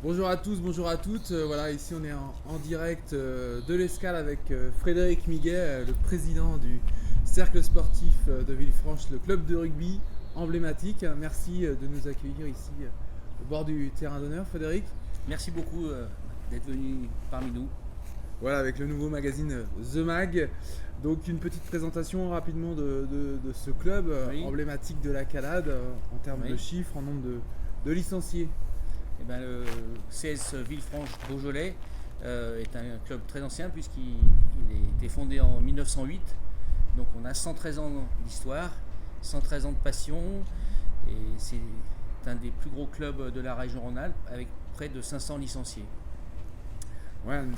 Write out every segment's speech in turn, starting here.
Bonjour à tous, bonjour à toutes. Voilà, ici on est en direct de l'Escale avec Frédéric Miguet, le président du cercle sportif de Villefranche, le club de rugby emblématique. Merci de nous accueillir ici au bord du terrain d'honneur, Frédéric. Merci beaucoup d'être venu parmi nous. Voilà, avec le nouveau magazine The Mag. Donc une petite présentation rapidement de ce club Oui, emblématique de la Calade en termes de oui. chiffres, en nombre de licenciés. Eh ben, le CS Villefranche-Beaujolais est un club très ancien puisqu'il a été fondé en 1908. Donc on a 113 ans d'histoire, 113 ans de passion et c'est un des plus gros clubs de la région Rhône-Alpes avec près de 500 licenciés. Ouais, un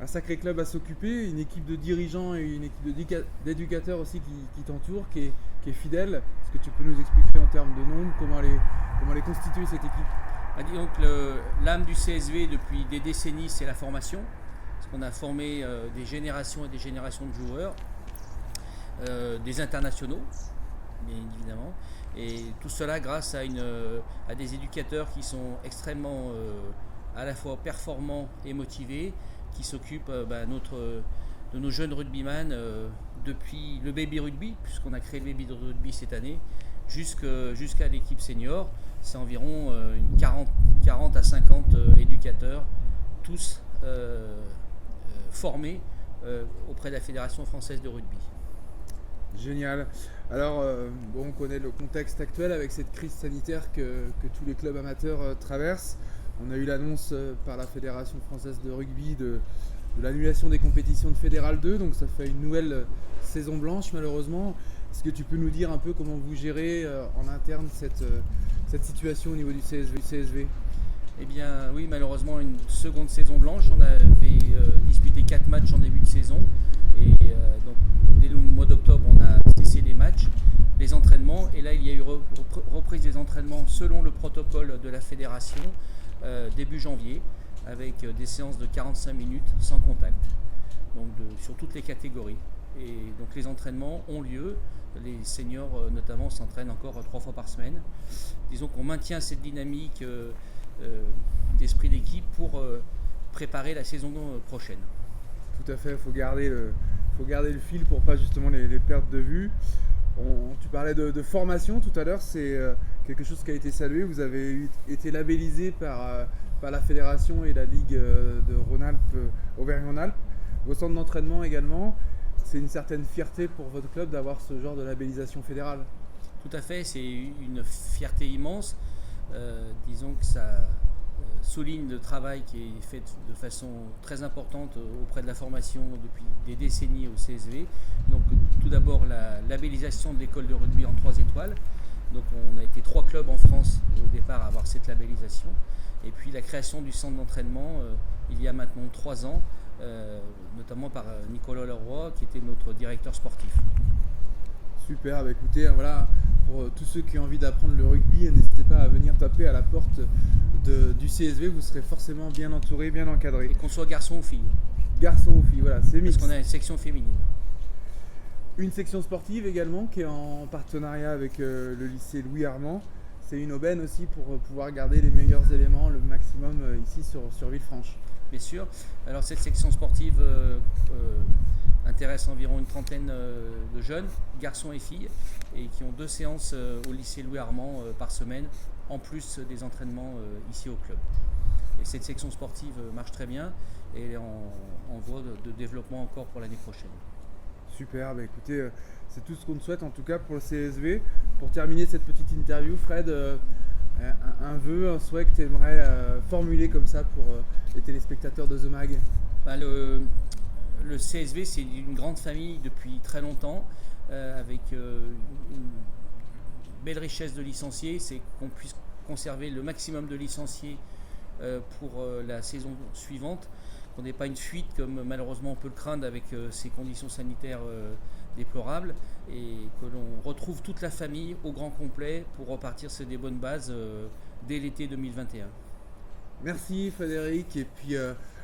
sacré club à s'occuper, une équipe de dirigeants et une équipe d'éducateurs aussi qui t'entoure, qui est fidèle. Est-ce que tu peux nous expliquer en termes de nombre comment les constituer cette équipe? Bah, disons que l'âme du CSV depuis des décennies, c'est la formation. Parce qu'on a formé des générations et des générations de joueurs, des internationaux, bien évidemment. Et tout cela grâce à des éducateurs qui sont extrêmement à la fois performants et motivés, qui s'occupent de nos jeunes rugbyman depuis le baby rugby, puisqu'on a créé le baby rugby cette année, jusqu'à l'équipe senior. C'est environ 40 à 50 éducateurs, tous formés auprès de la Fédération française de rugby. Génial. Alors, bon, on connaît le contexte actuel avec cette crise sanitaire que tous les clubs amateurs traversent. On a eu l'annonce par la Fédération française de rugby de l'annulation des compétitions de Fédéral 2, donc ça fait une nouvelle saison blanche malheureusement. Est-ce que tu peux nous dire un peu comment vous gérez en interne cette situation au niveau du CSV? Eh bien oui, malheureusement une seconde saison blanche. On avait disputé 4 matchs en début de saison et donc dès le mois d'octobre on a cessé les matchs, les entraînements et là il y a eu reprise des entraînements selon le protocole de la fédération début janvier avec des séances de 45 minutes sans contact, donc sur toutes les catégories. Et donc les entraînements ont lieu, les seniors notamment s'entraînent encore 3 fois par semaine. Disons qu'on maintient cette dynamique d'esprit d'équipe pour préparer la saison prochaine. Tout à fait, faut garder le fil pour pas justement les perdre de vue. Tu parlais de formation tout à l'heure, c'est quelque chose qui a été salué. Vous avez été labellisé par la fédération et la ligue de Rhône-Alpes, Auvergne-Rhône-Alpes. Vos centres d'entraînement également, c'est une certaine fierté pour votre club d'avoir ce genre de labellisation fédérale. Tout à fait, c'est une fierté immense. Disons que ça souligne le travail qui est fait de façon très importante auprès de la formation depuis des décennies au CSV. Donc tout d'abord la labellisation de l'école de rugby en 3 étoiles. Donc on a été 3 clubs en France au départ à avoir cette labellisation. Et puis la création du centre d'entraînement il y a maintenant 3 ans, notamment par Nicolas Leroy qui était notre directeur sportif. Super, bah écoutez, voilà, pour tous ceux qui ont envie d'apprendre le rugby, n'hésitez pas à venir taper à la porte du CSV, vous serez forcément bien entouré, bien encadré. Et qu'on soit garçon ou fille. Garçon ou fille, voilà, c'est Parce mixte. qu'on a une section féminine. Une section sportive également qui est en partenariat avec le lycée Louis Armand. C'est une aubaine aussi pour pouvoir garder les meilleurs éléments, le maximum ici sur Villefranche. Bien sûr. Alors cette section sportive intéresse environ une trentaine de jeunes, garçons et filles, et qui ont 2 séances au lycée Louis Armand par semaine, en plus des entraînements ici au club. Et cette section sportive marche très bien et elle est en voie de développement encore pour l'année prochaine. Super, bah écoutez, c'est tout ce qu'on te souhaite en tout cas pour le CSV. Pour terminer cette petite interview, Fred, un vœu, un souhait que tu aimerais formuler comme ça pour les téléspectateurs de The Mag? Ben, le CSV, c'est une grande famille depuis très longtemps, avec une belle richesse de licenciés. C'est qu'on puisse conserver le maximum de licenciés pour la saison suivante, qu'on n'ait pas une fuite comme malheureusement on peut le craindre avec ces conditions sanitaires déplorables, et que l'on retrouve toute la famille au grand complet pour repartir sur des bonnes bases dès l'été 2021. Merci Frédéric, et puis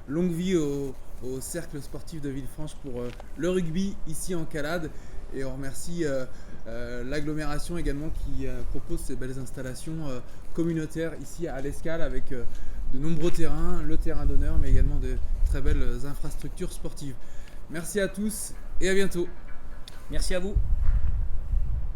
longue vie au cercle sportif de Villefranche pour le rugby ici en Calade. Et on remercie l'agglomération également qui propose ces belles installations communautaires ici à l'Escale avec de nombreux terrains, le terrain d'honneur, mais également de très belles infrastructures sportives. Merci à tous et à bientôt. Merci à vous.